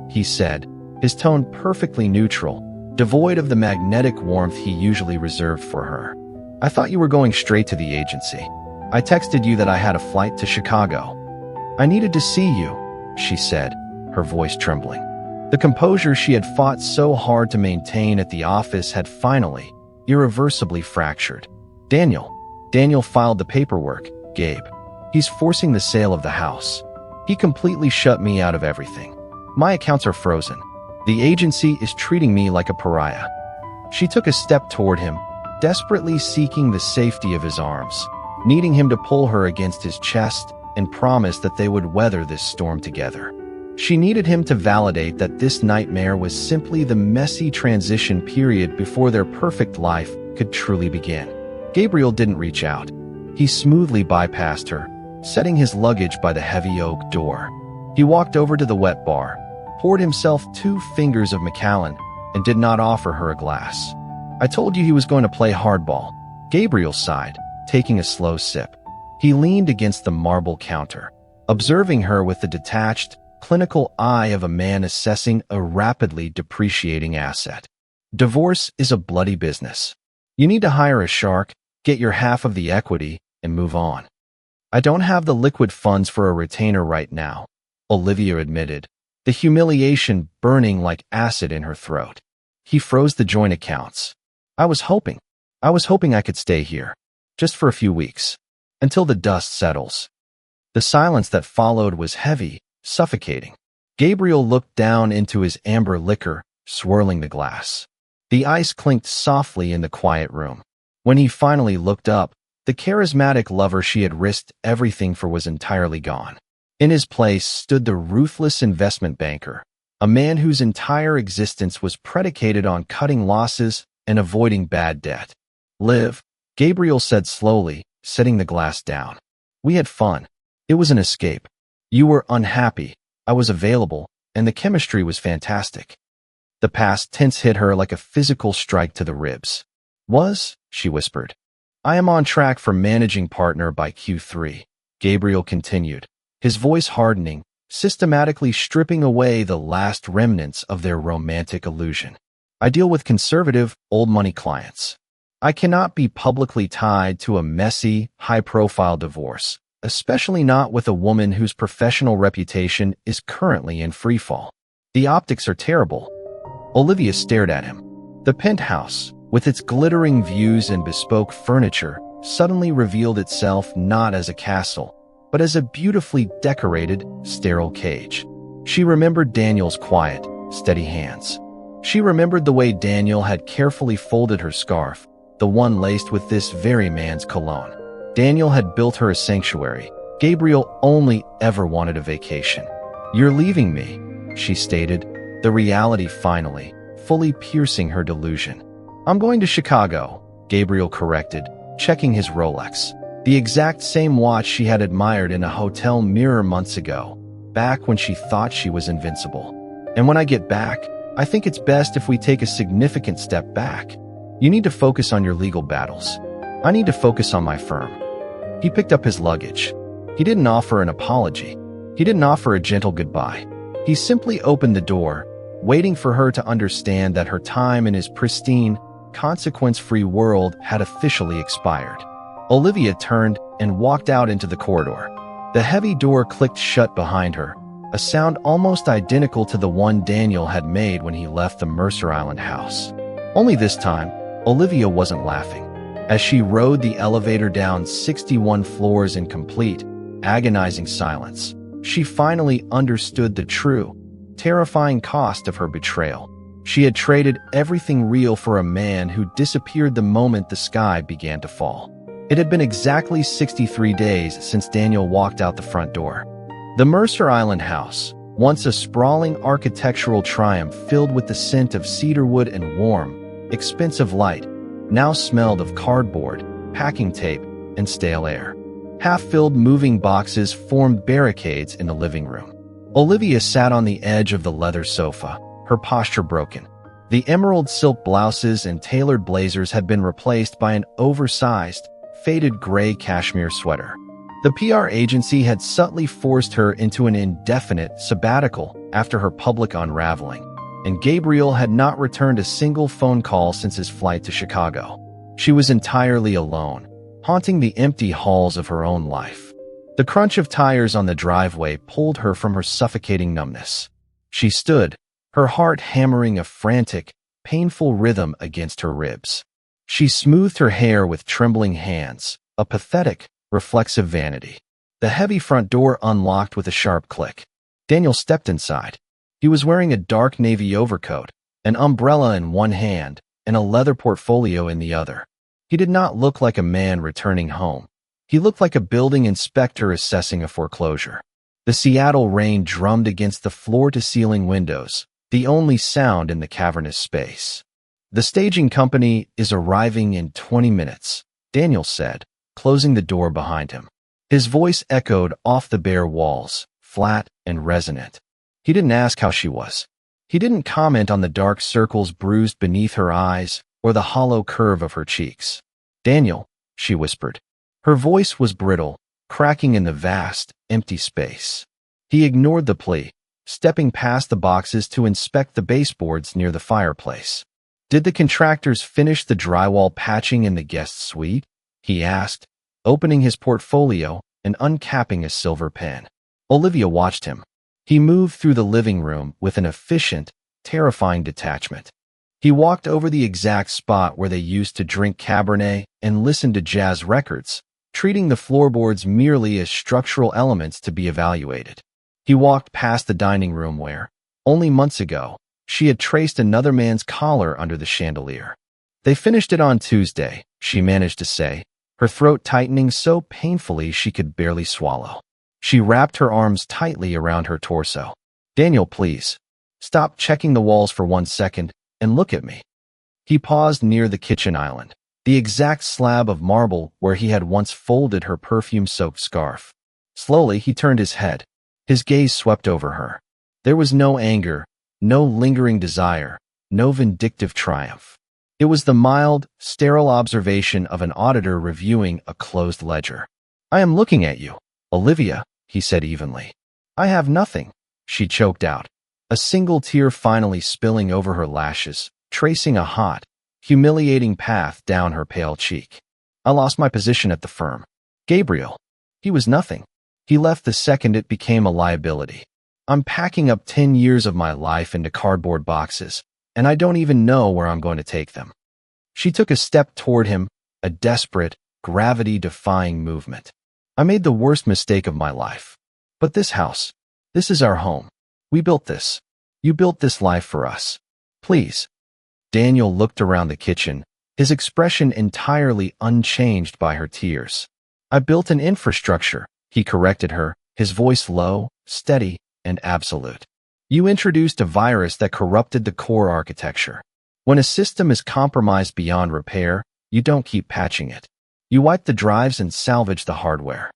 [SPEAKER 1] he said, his tone perfectly neutral, devoid of the magnetic warmth he usually reserved for her. I thought you were going straight to the agency. I texted you that I had a flight to Chicago. I needed to see you, she said, her voice trembling. The composure she had fought so hard to maintain at the office had finally, irreversibly fractured. Daniel filed the paperwork, Gabe. He's forcing the sale of the house. He completely shut me out of everything. My accounts are frozen. The agency is treating me like a pariah. She took a step toward him, desperately seeking the safety of his arms, needing him to pull her against his chest and promise that they would weather this storm together. She needed him to validate that this nightmare was simply the messy transition period before their perfect life could truly begin. Gabriel didn't reach out. He smoothly bypassed her, setting his luggage by the heavy oak door. He walked over to the wet bar, poured himself 2 fingers of Macallan, and did not offer her a glass. I told you he was going to play hardball. Gabriel sighed, taking a slow sip. He leaned against the marble counter, observing her with the detached, clinical eye of a man assessing a rapidly depreciating asset. Divorce is a bloody business. You need to hire a shark, get your half of the equity, and move on. I don't have the liquid funds for a retainer right now, Olivia admitted, the humiliation burning like acid in her throat. He froze the joint accounts. I was hoping I could stay here, just for a few weeks, until the dust settles. The silence that followed was heavy, suffocating. Gabriel looked down into his amber liquor, swirling the glass. The ice clinked softly in the quiet room. When he finally looked up, The charismatic lover she had risked everything for was entirely gone. In his place stood the ruthless investment banker, a man whose entire existence was predicated on cutting losses and avoiding bad debt. "Liv," Gabriel said slowly, setting the glass down. "We had fun. It was an escape. You were unhappy. I was available, and the chemistry was fantastic." The past tense hit her like a physical strike to the ribs. "Was?" she whispered. "I am on track for managing partner by Q3, Gabriel continued, his voice hardening, systematically stripping away the last remnants of their romantic illusion. "I deal with conservative, old-money clients. I cannot be publicly tied to a messy, high-profile divorce, especially not with a woman whose professional reputation is currently in freefall. The optics are terrible." Olivia stared at him. The penthouse, with its glittering views and bespoke furniture, suddenly revealed itself not as a castle, but as a beautifully decorated, sterile cage. She remembered Daniel's quiet, steady hands. She remembered the way Daniel had carefully folded her scarf, the one laced with this very man's cologne. Daniel had built her a sanctuary. Gabriel only ever wanted a vacation. "You're leaving me," she stated, the reality finally, fully piercing her delusion. "I'm going to Chicago," Gabriel corrected, checking his Rolex. The exact same watch she had admired in a hotel mirror months ago, back when she thought she was invincible. "And when I get back, I think it's best if we take a significant step back. You need to focus on your legal battles. I need to focus on my firm." He picked up his luggage. He didn't offer an apology. He didn't offer a gentle goodbye. He simply opened the door, waiting for her to understand that her time in his pristine, consequence-free world had officially expired. Olivia turned and walked out into the corridor. The heavy door clicked shut behind her, a sound almost identical to the one Daniel had made when he left the Mercer Island house. Only this time, Olivia wasn't laughing. As she rode the elevator down 61 floors in complete, agonizing silence, she finally understood the true, terrifying cost of her betrayal. She had traded everything real for a man who disappeared the moment the sky began to fall. It had been exactly 63 days since Daniel walked out the front door. The Mercer Island house, once a sprawling architectural triumph filled with the scent of cedarwood and warm, expensive light, now smelled of cardboard, packing tape, and stale air. Half-filled moving boxes formed barricades in the living room. Olivia sat on the edge of the leather sofa, her posture broken. The emerald silk blouses and tailored blazers had been replaced by an oversized, faded gray cashmere sweater. The PR agency had subtly forced her into an indefinite sabbatical after her public unraveling, and Gabriel had not returned a single phone call since his flight to Chicago. She was entirely alone, haunting the empty halls of her own life. The crunch of tires on the driveway pulled her from her suffocating numbness. She stood, her heart hammering a frantic, painful rhythm against her ribs. She smoothed her hair with trembling hands, a pathetic, reflexive vanity. The heavy front door unlocked with a sharp click. Daniel stepped inside. He was wearing a dark navy overcoat, an umbrella in one hand, and a leather portfolio in the other. He did not look like a man returning home. He looked like a building inspector assessing a foreclosure. The Seattle rain drummed against the floor-to-ceiling windows, the only sound in the cavernous space. "The staging company is arriving in 20 minutes, Daniel said, closing the door behind him. His voice echoed off the bare walls, flat and resonant. He didn't ask how she was. He didn't comment on the dark circles bruised beneath her eyes or the hollow curve of her cheeks. "Daniel," she whispered. Her voice was brittle, cracking in the vast, empty space. He ignored the plea, stepping past the boxes to inspect the baseboards near the fireplace. "Did the contractors finish the drywall patching in the guest suite?" he asked, opening his portfolio and uncapping a silver pen. Olivia watched him. He moved through the living room with an efficient, terrifying detachment. He walked over the exact spot where they used to drink Cabernet and listen to jazz records, treating the floorboards merely as structural elements to be evaluated. He walked past the dining room where, only months ago, she had traced another man's collar under the chandelier. "They finished it on Tuesday," she managed to say, her throat tightening so painfully she could barely swallow. She wrapped her arms tightly around her torso. "Daniel, please. Stop checking the walls for 1 second and look at me." He paused near the kitchen island, the exact slab of marble where he had once folded her perfume-soaked scarf. Slowly, he turned his head. His gaze swept over her. There was no anger, no lingering desire, no vindictive triumph. It was the mild, sterile observation of an auditor reviewing a closed ledger. "I am looking at you, Olivia," he said evenly. "I have nothing," she choked out, a single tear finally spilling over her lashes, tracing a hot, humiliating path down her pale cheek. "I lost my position at the firm. Gabriel. He was nothing. He left the second it became a liability. I'm packing up 10 years of my life into cardboard boxes, and I don't even know where I'm going to take them." She took a step toward him, a desperate, gravity-defying movement. "I made the worst mistake of my life. But this house, this is our home. We built this. You built this life for us. Please." Daniel looked around the kitchen, his expression entirely unchanged by her tears. "I built an infrastructure," he corrected her, his voice low, steady, and absolute. "You introduced a virus that corrupted the core architecture. When a system is compromised beyond repair, you don't keep patching it. You wipe the drives and salvage the hardware."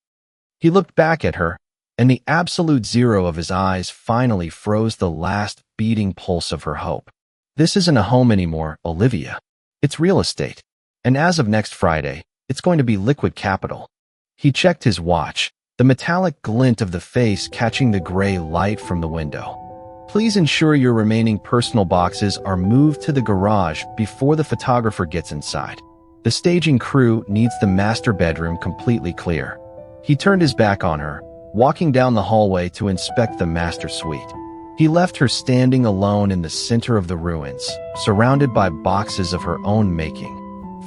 [SPEAKER 1] He looked back at her, and the absolute zero of his eyes finally froze the last beating pulse of her hope. "This isn't a home anymore, Olivia. It's real estate. And as of next Friday, it's going to be liquid capital." He checked his watch, the metallic glint of the face catching the gray light from the window. "Please ensure your remaining personal boxes are moved to the garage before the photographer gets inside. The staging crew needs the master bedroom completely clear." He turned his back on her, walking down the hallway to inspect the master suite. He left her standing alone in the center of the ruins, surrounded by boxes of her own making,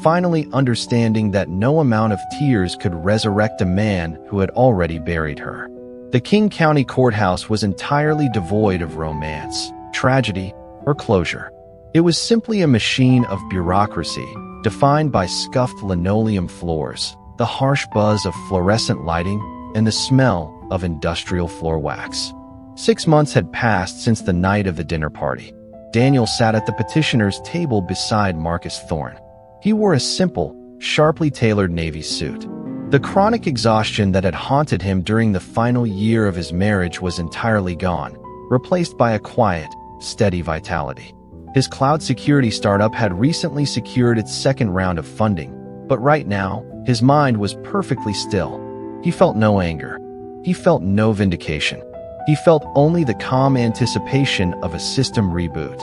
[SPEAKER 1] finally understanding that no amount of tears could resurrect a man who had already buried her. The King County Courthouse was entirely devoid of romance, tragedy, or closure. It was simply a machine of bureaucracy, defined by scuffed linoleum floors, the harsh buzz of fluorescent lighting, and the smell of industrial floor wax. 6 months had passed since the night of the dinner party. Daniel sat at the petitioner's table beside Marcus Thorne. He wore a simple, sharply tailored navy suit. The chronic exhaustion that had haunted him during the final year of his marriage was entirely gone, replaced by a quiet, steady vitality. His cloud security startup had recently secured its second round of funding, but right now, his mind was perfectly still. He felt no anger. He felt no vindication. He felt only the calm anticipation of a system reboot.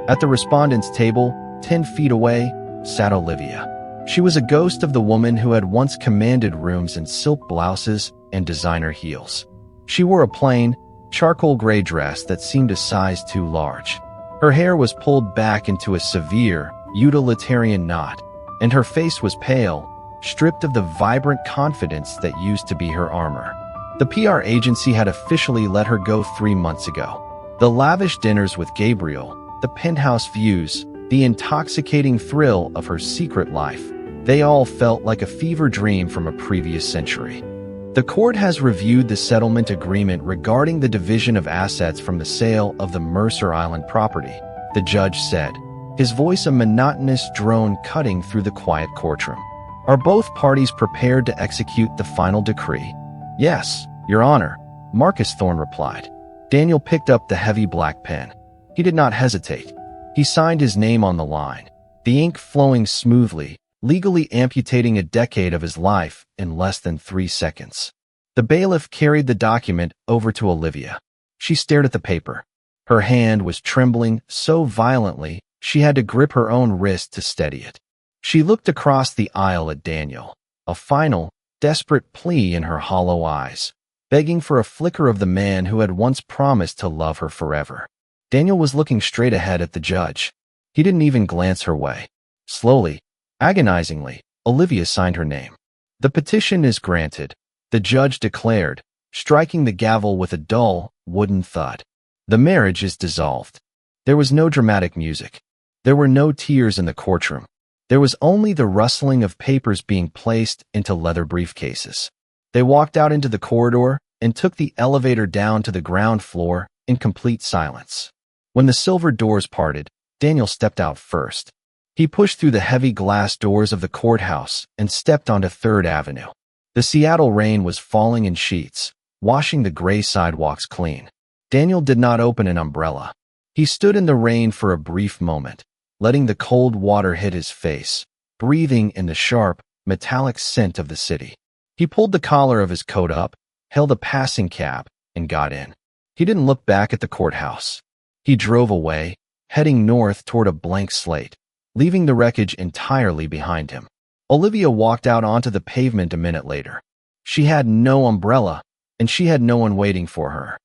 [SPEAKER 1] At the respondents' table, 10 feet away, sat Olivia. She was a ghost of the woman who had once commanded rooms in silk blouses and designer heels. She wore a plain, charcoal gray dress that seemed a size too large. Her hair was pulled back into a severe, utilitarian knot, and her face was pale, stripped of the vibrant confidence that used to be her armor. The PR agency had officially let her go 3 months ago. The lavish dinners with Gabriel, the penthouse views, the intoxicating thrill of her secret life, they all felt like a fever dream from a previous century. The court has reviewed the settlement agreement regarding the division of assets from the sale of the Mercer Island property, the judge said, his voice a monotonous drone cutting through the quiet courtroom. "Are both parties prepared to execute the final decree?" "Yes, Your Honor," Marcus Thorne replied. Daniel picked up the heavy black pen. He did not hesitate. He signed his name on the line, the ink flowing smoothly, legally amputating a decade of his life in less than 3 seconds. The bailiff carried the document over to Olivia. She stared at the paper. Her hand was trembling so violently she had to grip her own wrist to steady it. She looked across the aisle at Daniel, a final, desperate plea in her hollow eyes, begging for a flicker of the man who had once promised to love her forever. Daniel was looking straight ahead at the judge. He didn't even glance her way. Slowly, agonizingly, Olivia signed her name. "The petition is granted," the judge declared, striking the gavel with a dull, wooden thud. "The marriage is dissolved." There was no dramatic music. There were no tears in the courtroom. There was only the rustling of papers being placed into leather briefcases. They walked out into the corridor and took the elevator down to the ground floor in complete silence. When the silver doors parted, Daniel stepped out first. He pushed through the heavy glass doors of the courthouse and stepped onto 3rd Avenue. The Seattle rain was falling in sheets, washing the gray sidewalks clean. Daniel did not open an umbrella. He stood in the rain for a brief moment, letting the cold water hit his face, breathing in the sharp, metallic scent of the city. He pulled the collar of his coat up, hailed a passing cab, and got in. He didn't look back at the courthouse. He drove away, heading north toward a blank slate, leaving the wreckage entirely behind him. Olivia walked out onto the pavement a minute later. She had no umbrella, and she had no one waiting for her.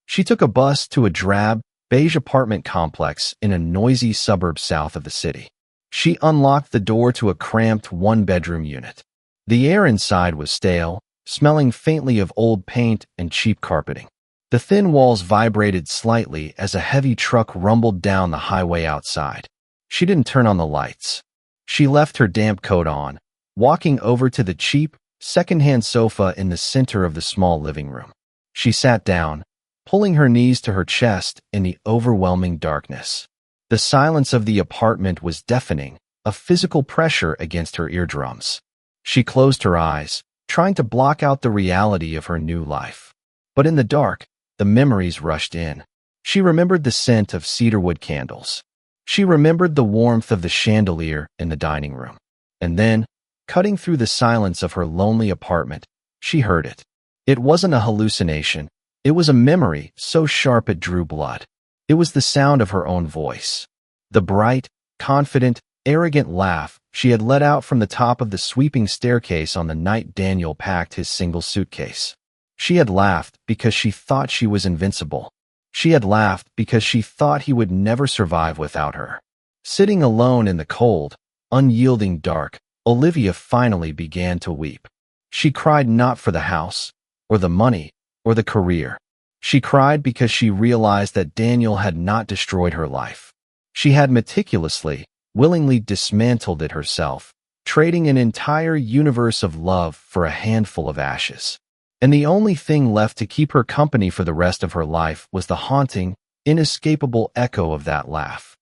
[SPEAKER 1] She took a bus to a drab, beige apartment complex in a noisy suburb south of the city. She unlocked the door to a cramped one-bedroom unit. The air inside was stale, smelling faintly of old paint and cheap carpeting. The thin walls vibrated slightly as a heavy truck rumbled down the highway outside. She didn't turn on the lights. She left her damp coat on, walking over to the cheap, second-hand sofa in the center of the small living room. She sat down, pulling her knees to her chest in the overwhelming darkness. The silence of the apartment was deafening, a physical pressure against her eardrums. She closed her eyes, trying to block out the reality of her new life. But in the dark, the memories rushed in. She remembered the scent of cedarwood candles. She remembered the warmth of the chandelier in the dining room. And then, cutting through the silence of her lonely apartment, she heard it. It wasn't a hallucination. It was a memory so sharp it drew blood. It was the sound of her own voice. The bright, confident, arrogant laugh she had let out from the top of the sweeping staircase on the night Daniel packed his single suitcase. She had laughed because she thought she was invincible. She had laughed because she thought he would never survive without her. Sitting alone in the cold, unyielding dark, Olivia finally began to weep. She cried not for the house, or the money, or the career. She cried because she realized that Daniel had not destroyed her life. She had meticulously, willingly dismantled it herself, trading an entire universe of love for a handful of ashes. And the only thing left to keep her company for the rest of her life was the haunting, inescapable echo of that laugh.